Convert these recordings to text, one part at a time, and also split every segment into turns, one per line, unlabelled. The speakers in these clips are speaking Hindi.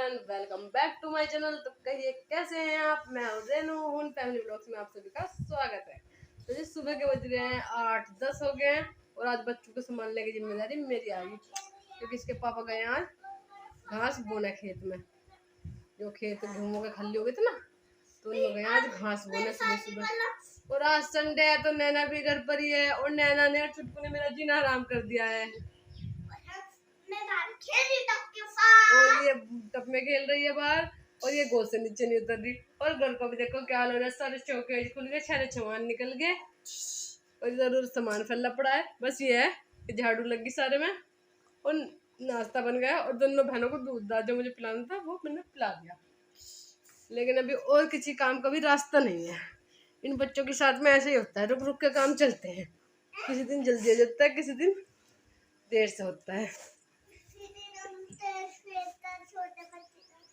Everyone, welcome back to my channel. तो कहिए कैसे हैं आप। मैं हूं रेनू, उन फैमिली ब्लॉग्स में आप सभी का स्वागत है। तो जी सुबह के बज रहे हैं 8-10 हो गए हैं और आज बच्चों को संभालने की जिम्मेदारी मेरी आ गई, क्योंकि इसके पापा गए आज घास बोने खेत में। जो खेत गेहूं के खल्ली हो गए थे ना, तो उनमें गए आज घास बोने सुबह सुबह। और आज संडे है तो नैना भी घर पर ही है और नैना ने चुटकू ने मेरा जीना हराम कर दिया है। और ये टप में खेल रही है बाहर और ये गोद से नीचे नहीं उतर रही। और घर को भी देखो क्या हाल हो रहा है, सारे चौके खुल गए, सारे सामान निकल गए और इधर सामान फैला पड़ा है। बस ये है कि झाड़ू लगी सारे में और नाश्ता बन गया और दोनों बहनों को दूध जो मुझे पिलाना था वो मैंने पिला दिया। लेकिन अभी और किसी काम का भी रास्ता नहीं है। इन बच्चों के साथ में ऐसे ही होता है, रुक रुक के काम चलते हैं। किसी दिन जल्दी हो जाता है, किसी दिन देर से होता है।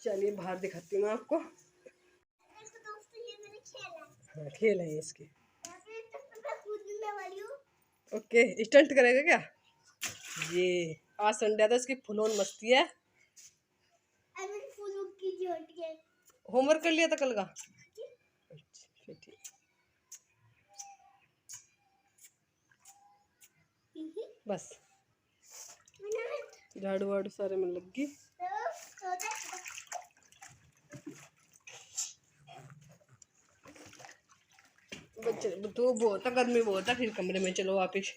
चलिए बाहर दिखाती हूँ आपको। हाँ, खेल है इसके। ओके, स्टंट करेगा क्या ये? आज संडे था, इसकी फुल ऑन मस्ती है। होमवर्क कर लिया था कल का? अच्छा ठीक। बस झाड़ू वाड़ू सारे में लग गई। बच्चे तो बहुत है, गर्मी बहुत है, फिर कमरे में चलो वापिस।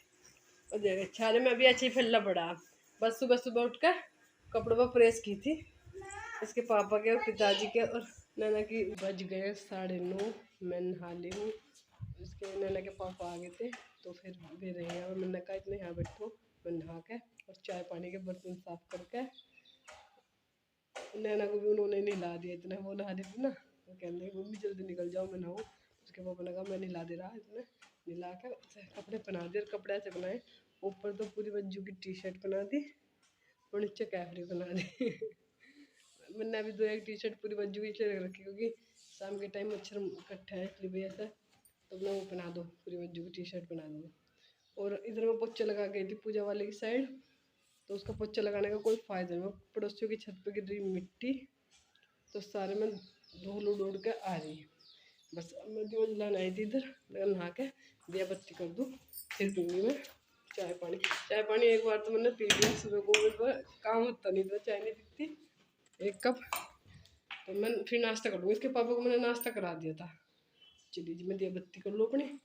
और छाले में अभी अच्छी फैला पड़ा। बस सुबह सुबह उठकर कपड़ों पर प्रेस की थी इसके पापा के और पिताजी के और नैना की। बज गए 9:30, मैं नहा ली हूँ। इसके नैना के पापा आ गए थे तो फिर दे रहे हैं और मैंने कहा इतने यहाँ बैठो। मैं नहा के और चाय पानी के बर्तन साफ करके नैना को भी उन्होंने नहला दिया। इतना वो नहा रही थी ना, वो कहने लगी मम्मी जल्दी निकल जाओ मैं नहाऊँ। उसके पापा ने कहा मैं नहला दे रहा। इसने नहला के कपड़े पहना दिए और कपड़े ऐसे बनाए, ऊपर तो पूरी बज्जू की टी-शर्ट बना दी और नीचे कैफरी बना दी। मैंने अभी 2-1 टी-शर्ट पूरी बज्जू की इसलिए रखी क्योंकि शाम के टाइम मच्छर इकट्ठा है, इसलिए भैया से तो मैं वो बना दो, पूरी बज्जू की टी-शर्ट बना दूँ। और इधर मैं पोछा लगा गई थी पूजा वाले की साइड, तो उसका पोछा लगाने का कोई फ़ायदा नहीं। पड़ोसियों की छत पर गिर रही मिट्टी तो सारे में धूल उड़ के आ रही है। बस अब मैं दिया जलाने आई थी इधर, नहा के दिया बत्ती कर दूँ, फिर पीऊँगी मैं चाय पानी। चाय पानी एक बार तो मैंने पी लिया सुबह को, मेरे काम होता नहीं था, चाय नहीं पीती 1 कप। तो मैं फिर नाश्ता कर लूँगी। इसके पापा को मैंने नाश्ता करा दिया था। चलिए जी मैं दिया बत्ती कर लूँ अपनी।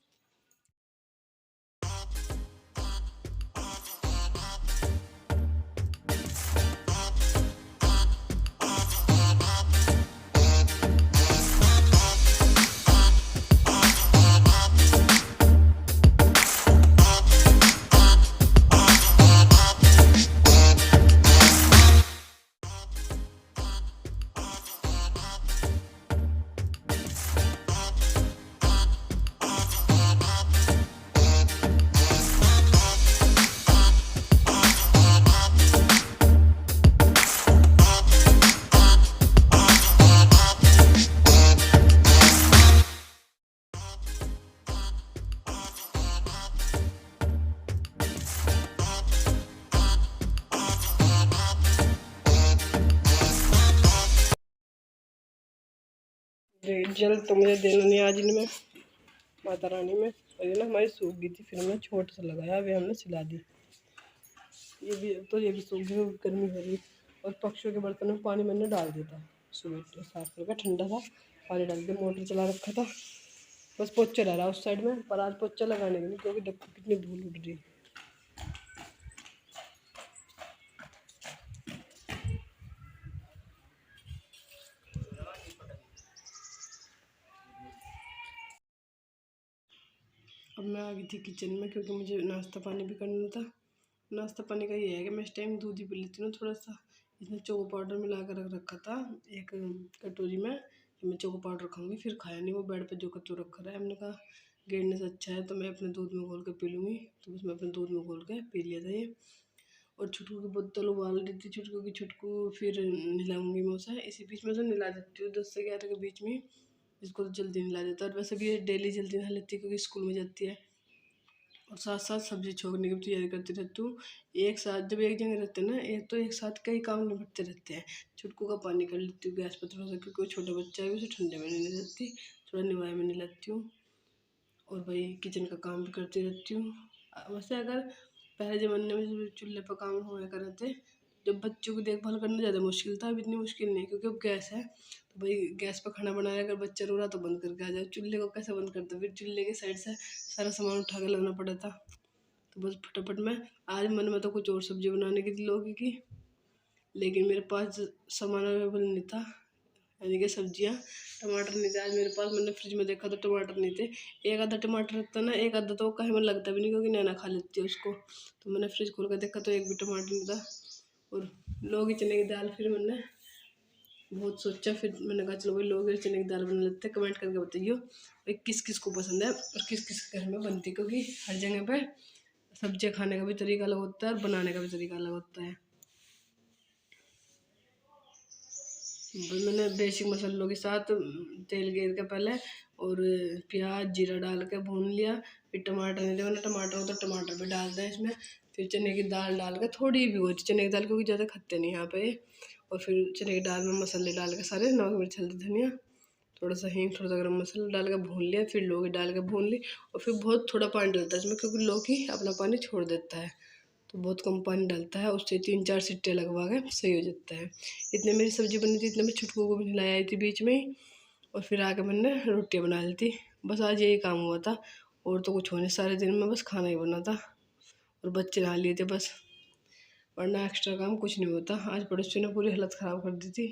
जल तो मुझे देना नहीं आज इनमें माता रानी में। और ये ना हमारी सूख गई थी, फिर हमने छोटा सा लगाया, अभी हमने सिला दी। ये भी तो ये भी सूख गई, गर्मी हो रही। और पक्षियों के बर्तन में पानी मैंने डाल दिया था सुबह, साफ करके ठंडा था पानी डाल के मोटर चला रखा था। बस पोछा रह रहा उस साइड में, पर आज पोछा लगाने के लिए क्योंकि देखो कितनी धूल उड़ रही। अब मैं आ गई थी किचन में क्योंकि मुझे नाश्ता पानी भी करना था। नाश्ता पानी का ये है कि मैं इस टाइम दूध ही पी लेती हूँ थोड़ा सा। इसमें चोको पाउडर मिला कर रख रखा था एक कटोरी में, मैं चोको पाउडर खाऊंगी। फिर खाया नहीं, वो बेड पे जो कचो रखा है। हमने कहा गिरने से अच्छा है तो मैं अपने दूध में घोल के पी लूँगी, तो उसमें अपने दूध में घोल के पी लिया था ये। और छुटकू की बोतल उबाल दी थी, छुटकू की छुटकू फिर नहलाऊँगी मैं उसे। इसी बीच में से नहला देती हूँ 10 से 11 के बीच में। इसको तो जल्दी नहला देता है और वैसे भी ये डेली जल्दी नहा लेती है क्योंकि स्कूल में जाती है। और साथ साथ सब्जी छोकने की भी तैयारी करती रहती हूँ। एक साथ जब एक जगह रहते हैं ना, एक तो एक साथ कई काम निपटते रहते हैं। छुटकू का पानी कर लेती हूँ गैस पर थोड़ा सा, क्योंकि छोटा बच्चा है, उसे ठंडे में नहीं लगती, थोड़ा निवाए में नहीं लगती हूँ। और भाई किचन का काम भी करती रहती हूँ। वैसे अगर पहले ज़माने में चूल्हे पर काम हुआ करे थे, जब बच्चों की देखभाल करना ज़्यादा मुश्किल था, अब इतनी मुश्किल नहीं, क्योंकि अब गैस है। तो भाई गैस पर खाना बनाया, अगर बच्चा रो रहा तो बंद करके आ जाए। चूल्हे को कैसे बंद करते, फिर चूल्हे के साइड से सारा सामान उठा के लाना पड़ा था। तो बस फटाफट में आज मन में तो कुछ और सब्जी बनाने की थी लौकी की, लेकिन मेरे पास सामान अवेलेबल नहीं था, यानी कि सब्जियाँ। टमाटर नहीं थे आज मेरे पास। मैंने फ्रिज में देखा तो टमाटर नहीं थे। एक आधा टमाटर रहता ना, एक आधा तो कहीं में लगता भी नहीं, क्योंकि नैना खा लेती है उसको। तो मैंने फ्रिज खोल कर देखा तो एक भी टमाटर नहीं था। और लौकी चने की दाल, फिर मैंने बहुत सोचा, फिर मैंने कहा चलो भाई लौकी चने की दाल बना लेते हैं। कमेंट करके बताइए भाई किस किस को पसंद है और किस किस घर में बनती है, क्योंकि हर जगह पे सब्जियाँ खाने का भी तरीका अलग होता है और बनाने का भी तरीका अलग होता है। मैंने बेसिक मसालों के साथ तेल गेर के पहले और प्याज जीरा डाल के भून लिया। फिर टमाटर नहीं थे, मैंने टमाटर हो तो टमाटर भी डाल दें इसमें। फिर चने की दाल डाल के थोड़ी भी होती चने की दाल, क्योंकि ज़्यादा खाते नहीं यहाँ पे। और फिर चने की दाल में मसाले डाल के सारे, नमक मिर्च हल्दी धनिया, थोड़ा सा हींग, थोड़ा सा गरम मसाला डाल के भून लिया। फिर लौकी डाल के भून ली, और फिर बहुत थोड़ा पानी डलता है इसमें, क्योंकि लौकी अपना पानी छोड़ देता है। तो बहुत कम पानी डालता है, उससे 3-4 सिट्टे लगवा के सही हो जाता है। इतने मेरी सब्ज़ी बनी थी, इतने में छुटकू को भी खिलाई आई थी बीच में ही। और फिर आके मैंने रोटियाँ बना ली थी। बस आज यही काम हुआ था, और तो कुछ होने सारे दिन में बस खाना ही बना था। और बच्चे नहा लिए थे बस, वरना एक्स्ट्रा काम कुछ नहीं होता। आज पड़ोसियों ने पूरी हालत ख़राब कर दी थी।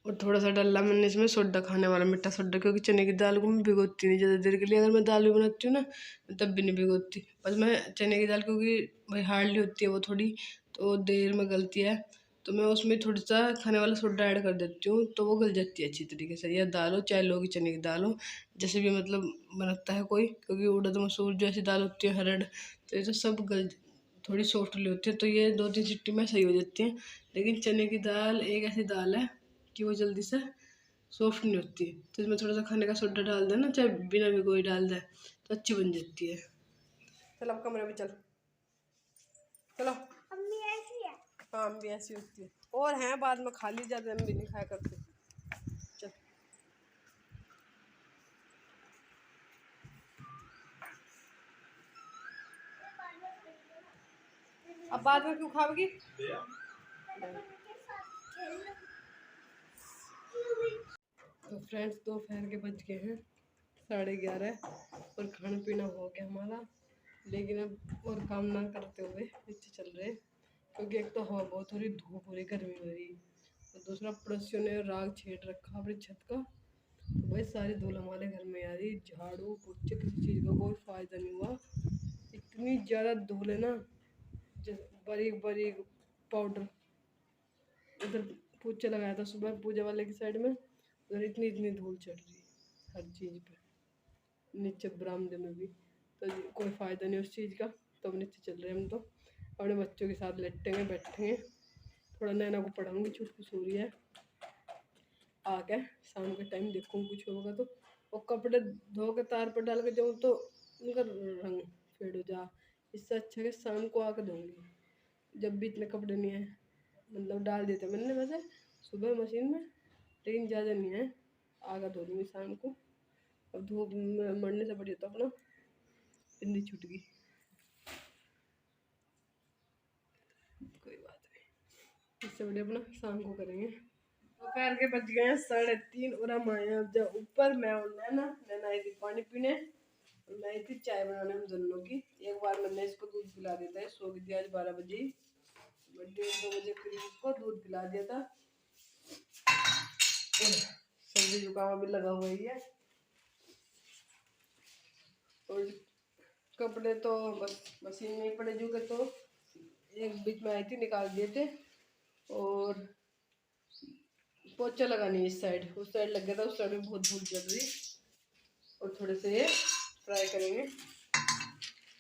और थोड़ा सा डाला मैंने इसमें सोडा, खाने वाला मीठा सोडा, क्योंकि चने की दाल को मैं भिगोती नहीं ज़्यादा देर के लिए। अगर मैं दाल भी बनाती हूँ ना, तब भी नहीं भिगोती। बस मैं चने की दाल, क्योंकि भाई हार्डली होती है वो थोड़ी, तो देर में गलती है, तो मैं उसमें थोड़ा सा खाने वाला सोडा ऐड कर देती हूँ, तो वो गल जाती है अच्छी तरीके से। या दाल हो, चाहे लौकी चने की दाल हो, जैसे भी मतलब बनाता है कोई, क्योंकि उड़द मसूर जैसी दाल होती है, हरड़, तो ये तो सब गल थोड़ी सॉफ्टली होती है, तो ये 2-3 सीटी में सही हो जाती है। लेकिन चने की दाल एक ऐसी दाल है कि वो जल्दी से सॉफ्ट नहीं होती। तो इसमें थोड़ा सा खाने का सोडा डाल देना, चाहे बिना भी कोई डाल दे, तो अच्छी बन जाती है। चल अब कमरे में चल, चलो। अम्मी ऐसी है, हाँ अम्मी ऐसी होती है। और हैं बाद में खा ली, ज़्यादा अम्मी नहीं खाया करते। चल अब बाद में क्यों खाओगी? तो फ्रेंड्स, दोपहर के बज गए हैं 11:30, और खाना पीना हो गया हमारा। लेकिन अब और काम ना करते हुए नीचे चल रहे, क्योंकि एक तो हवा बहुत हो रही, धूप हो रही, गर्मी हो रही, और दूसरा पड़ोसियों ने राग छेड़ रखा अपनी छत का। तो भाई सारी धूल हमारे घर में आ रही, झाड़ू पोछे किसी चीज़ का कोई फ़ायदा नहीं हुआ। इतनी ज़्यादा धूल है ना, बारीक बारीक पाउडर। उधर पोछा लगाया था सुबह पूजा वाले की साइड में, उधर इतनी इतनी धूल चढ़ रही हर चीज़ पे, नीचे बरामदे में भी। तो कोई फ़ायदा नहीं उस चीज़ का। तो अब नीचे चल रहे हैं हम, तो अपने बच्चों के साथ लेटेंगे बैठेंगे, थोड़ा नैना को पढ़ाऊँगी, छुटकू सो रही है। आके शाम के टाइम देखूँ कुछ होगा तो, और कपड़े धो के तार पर डाल के जाऊँ तो उनका रंग फेड हो जा। इससे अच्छा है शाम को आके धोऊँगी, जब भी इतने कपड़े नहीं है। मतलब डाल देते मैंने वैसे सुबह मशीन में, लेकिन ज़्यादा नहीं है, आगा धो दूँगी शाम को। अब धूप में मरने से बढ़िया तो अपना बिंदी छूट गई, कोई बात नहीं, इससे बढ़िया अपना शाम को करेंगे। दोपहर के बज गए हैं 3:30, और हम आए हैं जब ऊपर। मैं और नैना आई थी पानी पीने, और मैं आई थी चाय बनाने हम दोनों की। एक बार मैंने इसको दूध पिला देता है, सो गई थी आज 12 बजे ही, 1:30-2 बजे करीब इसको दूध पिला दिया था। और सर्दी जुकाम भी लगा हुआ ही है। और कपड़े तो बस मशीन में ही पड़े जो के, तो एक बीच में आई थी निकाल दिए थे। और पोछा लगानी है इस साइड, उस साइड लग गया था, उस साइड में बहुत धूल चल रही। और थोड़े से ये फ्राई करेंगे,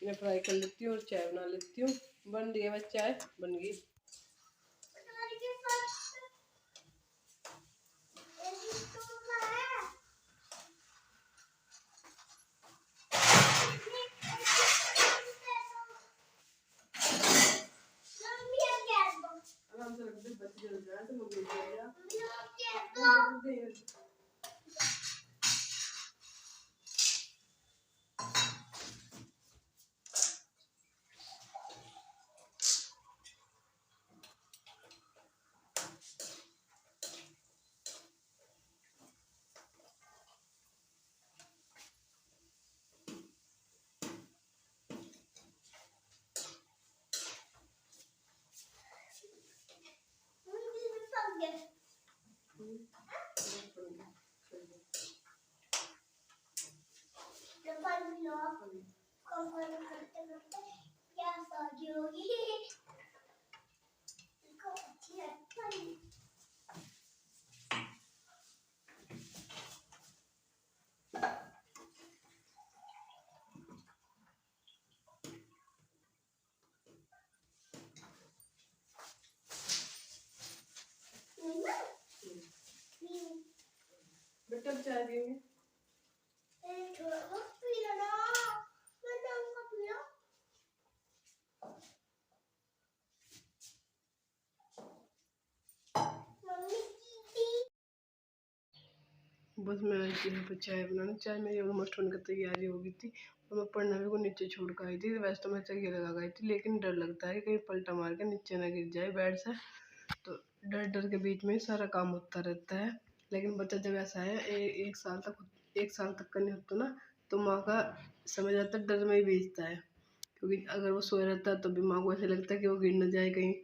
मैं फ्राई कर लेती हूँ और चाय बना लेती हूँ। बन रही है बस, चाय बन गई। बेटा चाय पियेंगे? बस मैं यहाँ पे चाय बनाना, चाय मेरी ऑलमोस्ट होने की तैयारी हो गई थी और मैं पढ़ना भी को नीचे छोड़ कर आई थी। वैसे तो मैं चाहिए लगा गई थी, लेकिन डर लगता है कहीं पलटा मार के नीचे ना गिर जाए बेड से, तो डर डर के बीच में सारा काम होता रहता है। लेकिन बच्चा जब ऐसा है एक साल तक का नहीं होता ना, तो माँ का समझ आता है, डर में ही भेजता है। क्योंकि अगर वो सोया रहता है तो भी माँ को ऐसे लगता है कि वो गिर न जाए कहीं,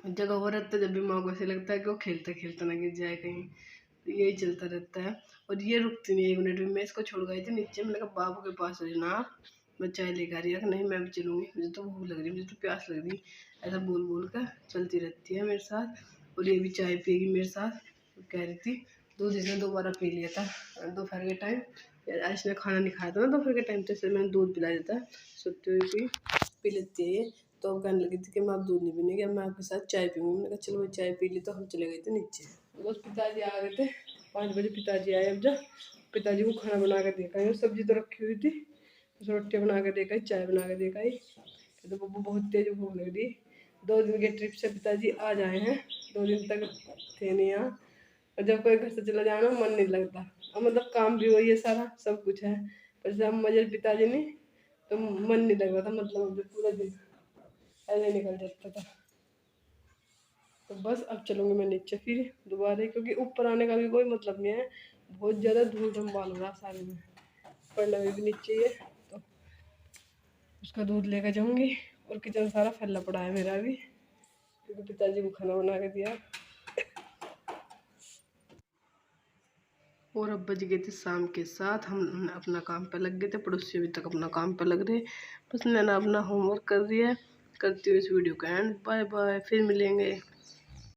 जगह हुआ रहता है जब भी माँ को ऐसे लगता है कि वो खेलते खेलते ना गिर जाए कहीं। तो यही चलता रहता है और ये रुकती नहीं 1 मिनट भी। मैं इसको छोड़ गई थी नीचे, मैंने कहा बाबू के पास रहना, मैं चाय लेकर आ रही है। नहीं मैं भी चलूँगी, मुझे तो भूख लग रही है, मुझे तो प्यास लग रही, ऐसा बोल बोल कर चलती रहती है मेरे साथ। और ये भी चाय पिएगी मेरे साथ। तो कह रही थी दूध इसने 2 बार पी लिया था दोपहर के टाइम, इसने खाना नहीं खाया था ना दोपहर के टाइम, तो इसलिए मैंने दूध पिला देता है, सोते हुए पी लेती है ये। तो अब कहने लगी थी कि मैं अब दूध नहीं पीने की, मैं आपके साथ चाय पीऊँगी। मैंने कहा चलो भाई चाय पी ली। तो हम चले गए थे नीचे। बस पिताजी आ गए थे 5 बजे, पिताजी आए। अब जब पिताजी को खाना बना कर देखा है, सब्जी तो रखी हुई थी, तो रोटी बना कर देखा, चाय बना कर देखा ही। तो बब्बू बहुत तेज भूख लग रही। 2 दिन के ट्रिप से पिताजी आज आए हैं, 2 दिन तक थे नहीं यहाँ। और जब कोई घर से चला जाना मन नहीं लगता, और मतलब काम भी वही है, सारा सब कुछ है, पर जब मजे पिताजी नहीं तो मन नहीं लग रहा था। मतलब पूरा दिन ऐसे निकल जाता था। तो बस अब चलूँगी मैं नीचे फिर दोबारा, क्योंकि ऊपर आने का भी कोई मतलब नहीं है, बहुत ज़्यादा धूल धम्बाल हो रहा सारे में। पढ़ना भी नीचे ही है, तो उसका दूध लेकर जाऊँगी। और किचन सारा फैला पड़ा है मेरा भी, क्योंकि पिताजी को खाना बना के दिया। और अब बज गए थे शाम के 7, हम अपना काम पे लग गए थे। पड़ोसी अभी तक अपना काम पे लग रहे। बस नैना अपना होमवर्क कर रही है। करती हुई इस वीडियो का एंड। बाय बाय, फिर मिलेंगे।